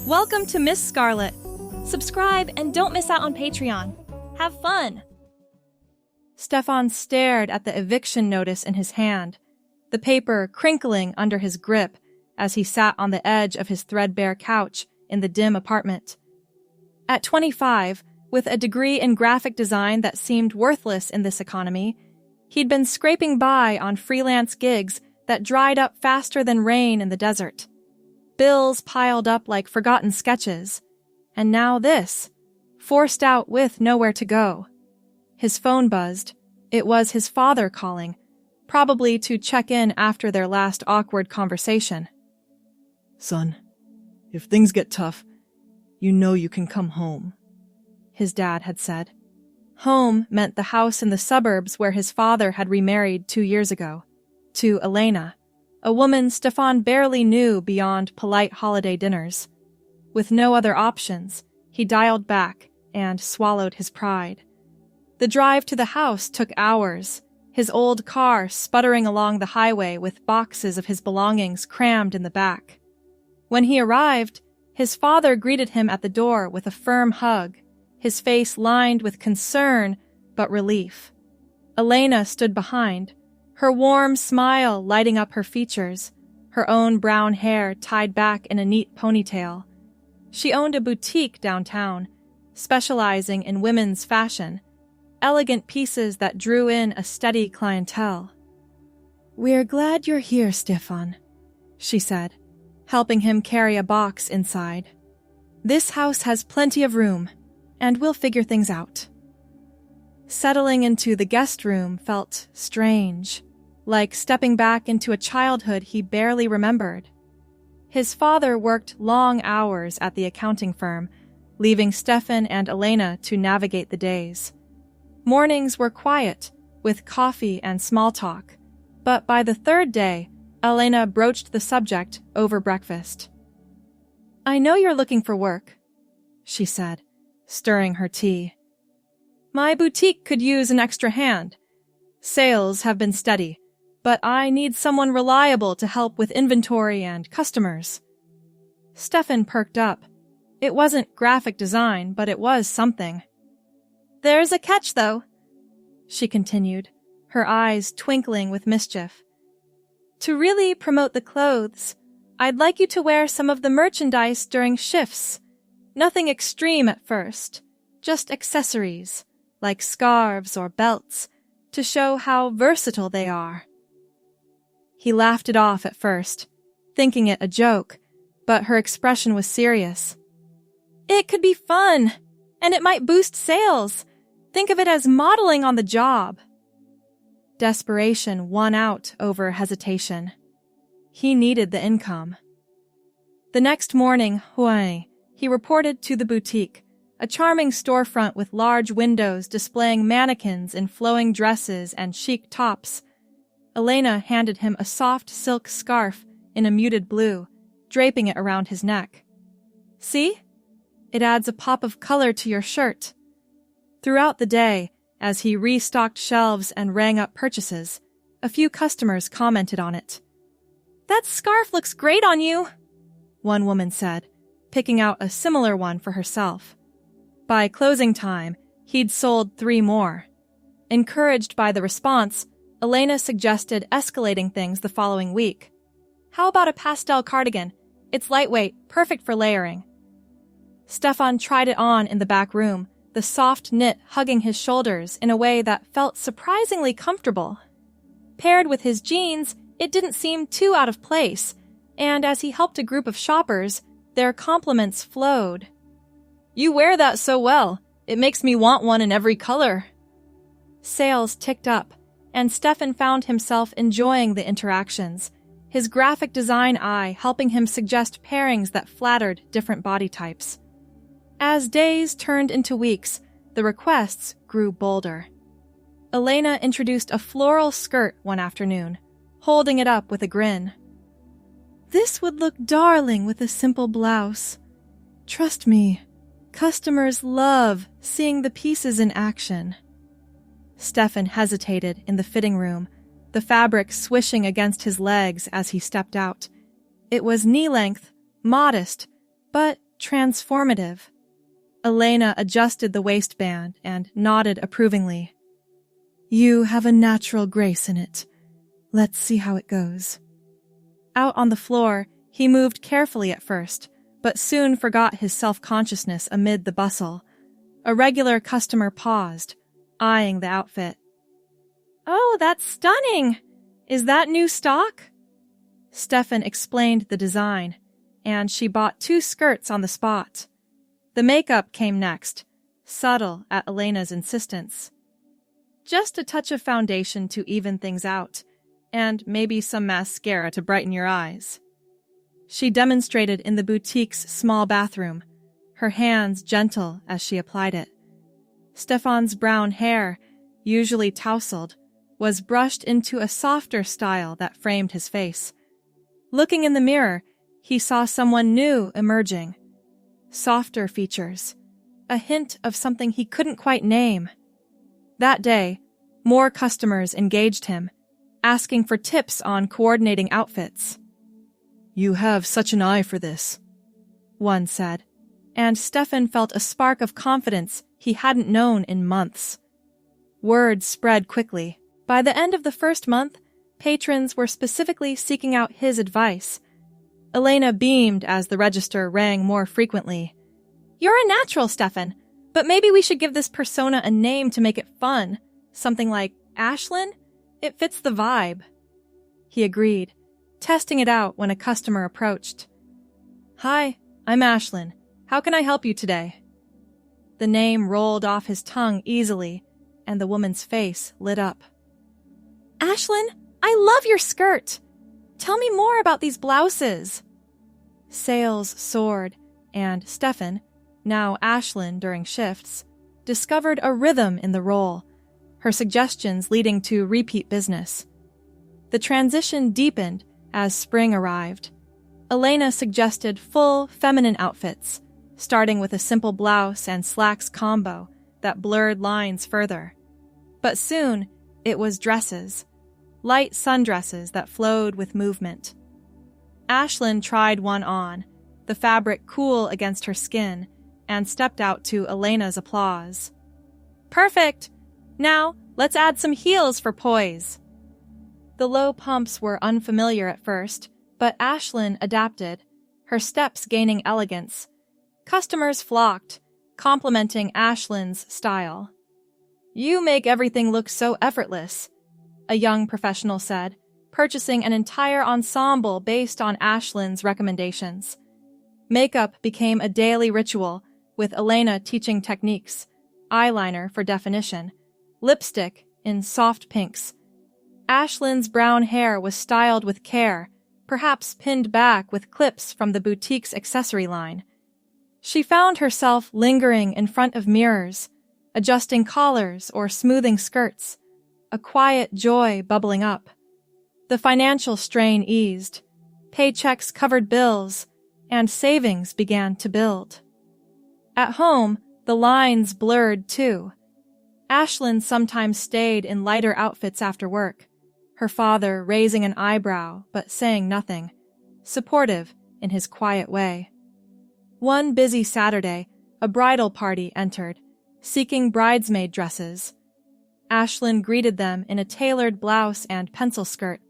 Welcome to Miss Scarlett. Subscribe and don't miss out on Patreon. Have fun! Stefan stared at the eviction notice in his hand, the paper crinkling under his grip as he sat on the edge of his threadbare couch in the dim apartment. At 25, with a degree in graphic design that seemed worthless in this economy, he'd been scraping by on freelance gigs that dried up faster than rain in the desert. Bills piled up like forgotten sketches. And now this, forced out with nowhere to go. His phone buzzed. It was his father calling, probably to check in after their last awkward conversation. "Son, if things get tough, you know you can come home," his dad had said. Home meant the house in the suburbs where his father had remarried 2 years ago, to Elena, a woman Stefan barely knew beyond polite holiday dinners. With no other options, he dialed back and swallowed his pride. The drive to the house took hours, his old car sputtering along the highway with boxes of his belongings crammed in the back. When he arrived, his father greeted him at the door with a firm hug, his face lined with concern but relief. Elena stood behind, her warm smile lighting up her features, her own brown hair tied back in a neat ponytail. She owned a boutique downtown, specializing in women's fashion, elegant pieces that drew in a steady clientele. "We're glad you're here, Stefan," she said, helping him carry a box inside. "This house has plenty of room, and we'll figure things out." Settling into the guest room felt strange, like stepping back into a childhood he barely remembered. His father worked long hours at the accounting firm, leaving Stefan and Elena to navigate the days. Mornings were quiet, with coffee and small talk, but by the third day, Elena broached the subject over breakfast. "I know you're looking for work," she said, stirring her tea. "My boutique could use an extra hand. Sales have been steady, but I need someone reliable to help with inventory and customers." Stefan perked up. It wasn't graphic design, but it was something. "There's a catch, though," she continued, her eyes twinkling with mischief. "To really promote the clothes, I'd like you to wear some of the merchandise during shifts. Nothing extreme at first, just accessories, like scarves or belts, to show how versatile they are." He laughed it off at first, thinking it a joke, but her expression was serious. "It could be fun, and it might boost sales. Think of it as modeling on the job." Desperation won out over hesitation. He needed the income. The next morning, he reported to the boutique, a charming storefront with large windows displaying mannequins in flowing dresses and chic tops. Elena handed him a soft silk scarf in a muted blue, draping it around his neck. "See? It adds a pop of color to your shirt." Throughout the day, as he restocked shelves and rang up purchases, a few customers commented on it. "That scarf looks great on you," one woman said, picking out a similar one for herself. By closing time, he'd sold 3 more. Encouraged by the response, Elena suggested escalating things the following week. "How about a pastel cardigan? It's lightweight, perfect for layering." Stefan tried it on in the back room, the soft knit hugging his shoulders in a way that felt surprisingly comfortable. Paired with his jeans, it didn't seem too out of place, and as he helped a group of shoppers, their compliments flowed. "You wear that so well. It makes me want one in every color." Sales ticked up, and Stefan found himself enjoying the interactions, his graphic design eye helping him suggest pairings that flattered different body types. As days turned into weeks, the requests grew bolder. Elena introduced a floral skirt one afternoon, holding it up with a grin. "This would look darling with a simple blouse. Trust me, customers love seeing the pieces in action." Stefan hesitated in the fitting room, the fabric swishing against his legs as he stepped out. It was knee-length, modest, but Transformative. Elena adjusted the waistband and nodded approvingly. You have a natural grace in it. Let's see how it goes. Out on the floor, he moved carefully at first, but soon forgot his self-consciousness amid the bustle. A regular customer paused, eyeing the outfit. "Oh, that's stunning! Is that new stock?" Stefan explained the design, and she bought 2 skirts on the spot. The makeup came next, subtle at Elena's insistence. Just a touch of foundation to even things out, and maybe some mascara to brighten your eyes. She demonstrated in the boutique's small bathroom, her hands gentle as she applied it. Stefan's brown hair, usually tousled, was brushed into a softer style that framed his face. Looking in the mirror, he saw someone new emerging. Softer features, a hint of something he couldn't quite name. That day, more customers engaged him, asking for tips on coordinating outfits. You have such an eye for this, one said, and Stefan felt a spark of confidence he hadn't known in months. Word spread quickly. By the end of the first month, patrons were specifically seeking out his advice. Elena beamed as the register rang more frequently. "You're a natural, Stefan, but maybe we should give this persona a name to make it fun. Something like Ashlyn? It fits the vibe." He agreed, testing it out when a customer approached. "Hi, I'm Ashlyn. How can I help you today?" The name rolled off his tongue easily, and the woman's face lit up. "Ashlyn, I love your skirt. Tell me more about these blouses." Sales soared, and Stefan, now Ashlyn during shifts, discovered a rhythm in the role, her suggestions leading to repeat business. The transition deepened as spring arrived. Elena suggested full feminine outfits, starting with a simple blouse and slacks combo that blurred lines further. But soon, it was dresses, light sundresses that flowed with movement. Ashlyn tried one on, the fabric cool against her skin, and stepped out to Elena's applause. "Perfect! Now, let's add some heels for poise." The low pumps were unfamiliar at first, but Ashlyn adapted, her steps gaining elegance. Customers flocked, complimenting Ashlyn's style. "You make everything look so effortless," a young professional said, purchasing an entire ensemble based on Ashlyn's recommendations. Makeup became a daily ritual, with Elena teaching techniques, eyeliner for definition, lipstick in soft pinks. Ashlyn's brown hair was styled with care, perhaps pinned back with clips from the boutique's accessory line. She found herself lingering in front of mirrors, adjusting collars or smoothing skirts, a quiet joy bubbling up. The financial strain eased, paychecks covered bills, and savings began to build. At home, the lines blurred too. Ashlyn sometimes stayed in lighter outfits after work, her father raising an eyebrow but saying nothing, supportive in his quiet way. One busy Saturday, a bridal party entered, seeking bridesmaid dresses. Ashlyn greeted them in a tailored blouse and pencil skirt,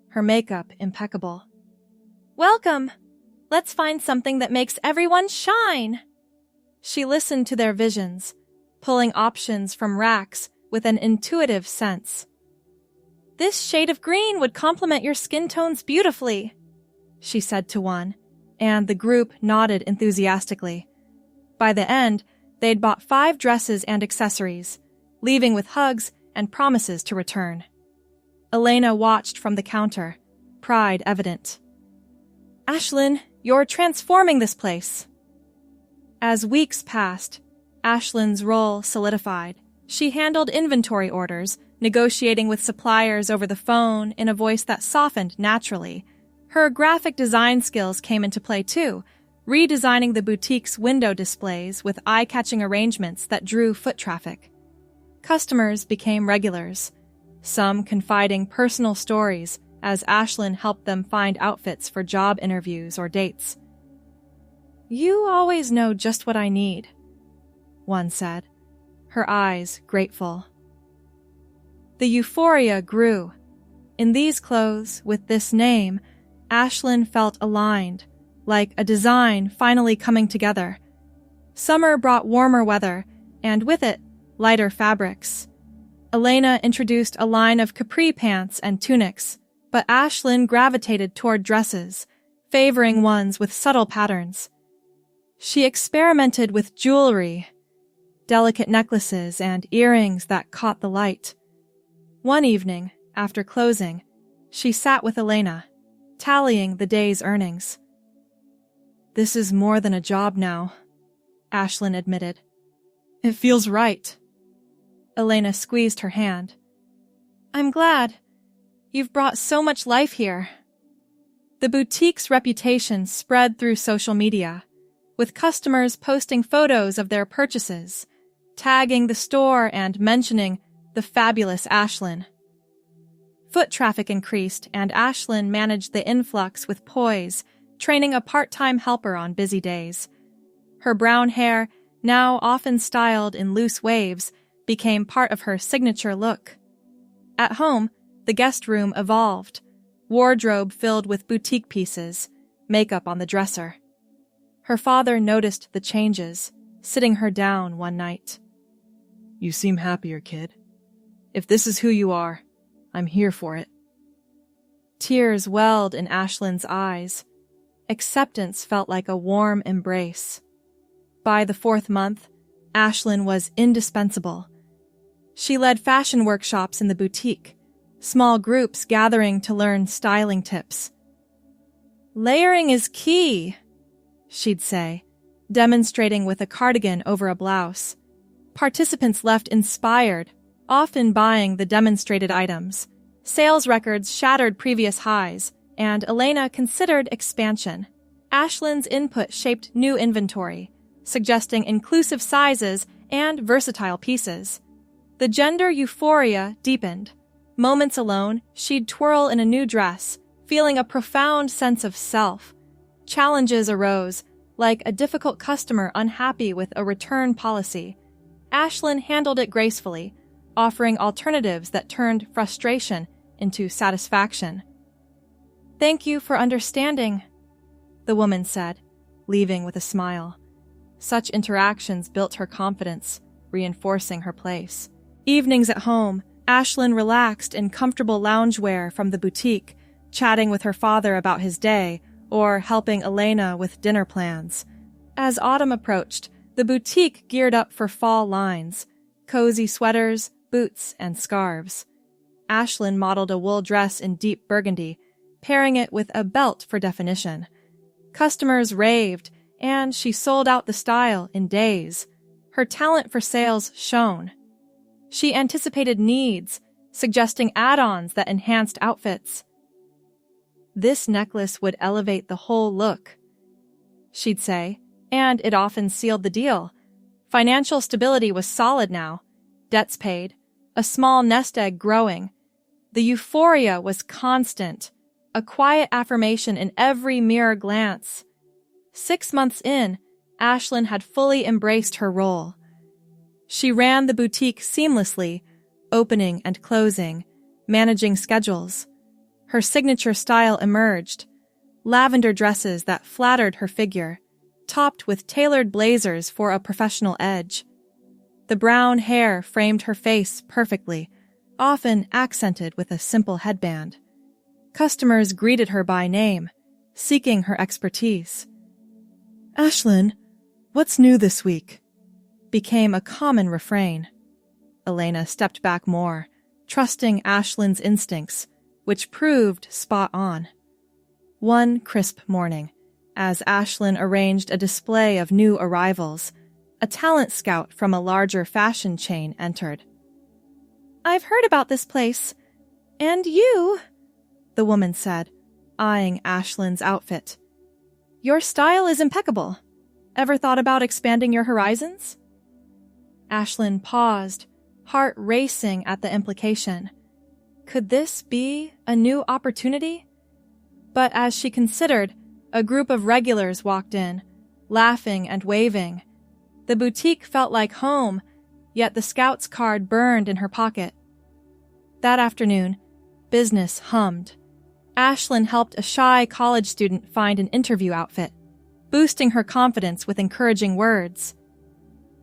her makeup impeccable. "Welcome! Let's find something that makes everyone shine!" She listened to their visions, pulling options from racks with an intuitive sense. "This shade of green would complement your skin tones beautifully," she said to one, and the group nodded enthusiastically. By the end, they'd bought 5 dresses and accessories, leaving with hugs and promises to return. Elena watched from the counter, pride evident. "Ashlyn, you're transforming this place." As weeks passed, Ashlyn's role solidified. She handled inventory orders, negotiating with suppliers over the phone in a voice that softened naturally. Her graphic design skills came into play too, redesigning the boutique's window displays with eye-catching arrangements that drew foot traffic. Customers became regulars, some confiding personal stories as Ashlyn helped them find outfits for job interviews or dates. You always know just what I need, one said, her eyes grateful. The euphoria grew. In these clothes, with this name, Ashlyn felt aligned, like a design finally coming together. Summer brought warmer weather, and with it, lighter fabrics. Elena introduced a line of capri pants and tunics, but Ashlyn gravitated toward dresses, favoring ones with subtle patterns. She experimented with jewelry, delicate necklaces and earrings that caught the light. One evening, after closing, she sat with Elena, tallying the day's earnings. "This is more than a job now," Ashlyn admitted. "It feels right." Elena squeezed her hand. "I'm glad. You've brought so much life here." The boutique's reputation spread through social media, with customers posting photos of their purchases, tagging the store and mentioning the fabulous Ashlyn. Foot traffic increased, and Ashlyn managed the influx with poise, training a part-time helper on busy days. Her brown hair, now often styled in loose waves, became part of her signature look. At home, the guest room evolved, wardrobe filled with boutique pieces, makeup on the dresser. Her father noticed the changes, sitting her down one night. "You seem happier, kid. If this is who you are, I'm here for it." Tears welled in Ashlyn's eyes. Acceptance felt like a warm embrace. By the 4th month, Ashlyn was indispensable. She led fashion workshops in the boutique, small groups gathering to learn styling tips. "Layering is key," she'd say, demonstrating with a cardigan over a blouse. Participants left inspired, often buying the demonstrated items. Sales records shattered previous highs, and Elena considered expansion. Ashlyn's input shaped new inventory, suggesting inclusive sizes and versatile pieces. The gender euphoria deepened. Moments alone, she'd twirl in a new dress, feeling a profound sense of self. Challenges arose, like a difficult customer unhappy with a return policy. Ashlyn handled it gracefully, offering alternatives that turned frustration into satisfaction. "Thank you for understanding," the woman said, leaving with a smile. Such interactions built her confidence, reinforcing her place. Evenings at home, Ashlyn relaxed in comfortable loungewear from the boutique, chatting with her father about his day or helping Elena with dinner plans. As autumn approached, the boutique geared up for fall lines, cozy sweaters, boots, and scarves. Ashlyn modeled a wool dress in deep burgundy, pairing it with a belt for definition. Customers raved, and she sold out the style in days. Her talent for sales shone. She anticipated needs, suggesting add-ons that enhanced outfits. "This necklace would elevate the whole look," she'd say, and it often sealed the deal. Financial stability was solid now. Debts paid, a small nest egg growing. The euphoria was constant, a quiet affirmation in every mirror glance. 6 months in, Ashlyn had fully embraced her role. She ran the boutique seamlessly, opening and closing, managing schedules. Her signature style emerged, lavender dresses that flattered her figure, topped with tailored blazers for a professional edge. The brown hair framed her face perfectly, often accented with a simple headband. Customers greeted her by name, seeking her expertise. "Ashlyn, what's new this week?" became a common refrain. Elena stepped back more, trusting Ashlyn's instincts, which proved spot on. One crisp morning, as Ashlyn arranged a display of new arrivals, a talent scout from a larger fashion chain entered. "I've heard about this place. And you," the woman said, eyeing Ashlyn's outfit. "Your style is impeccable. Ever thought about expanding your horizons?" Ashlyn paused, heart racing at the implication. Could this be a new opportunity? But as she considered, a group of regulars walked in, laughing and waving. The boutique felt like home, yet the Scouts card burned in her pocket. That afternoon, business hummed. Ashlyn helped a shy college student find an interview outfit, boosting her confidence with encouraging words.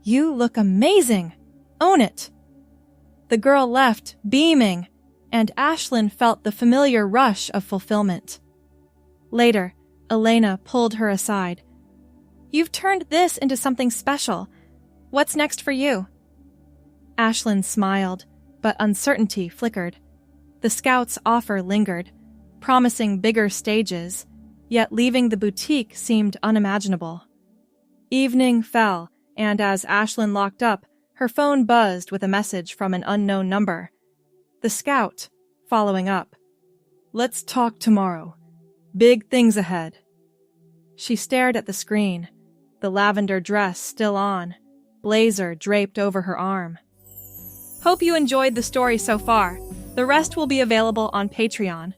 "You look amazing! Own it!" The girl left, beaming, and Ashlyn felt the familiar rush of fulfillment. Later, Elena pulled her aside. "You've turned this into something special. What's next for you?" Ashlyn smiled, but uncertainty flickered. The Scouts' offer lingered, promising bigger stages, yet leaving the boutique seemed unimaginable. Evening fell, and as Ashlyn locked up, her phone buzzed with a message from an unknown number. The Scout, following up. "Let's talk tomorrow. Big things ahead." She stared at the screen, the lavender dress still on, blazer draped over her arm. Hope you enjoyed the story so far. The rest will be available on Patreon.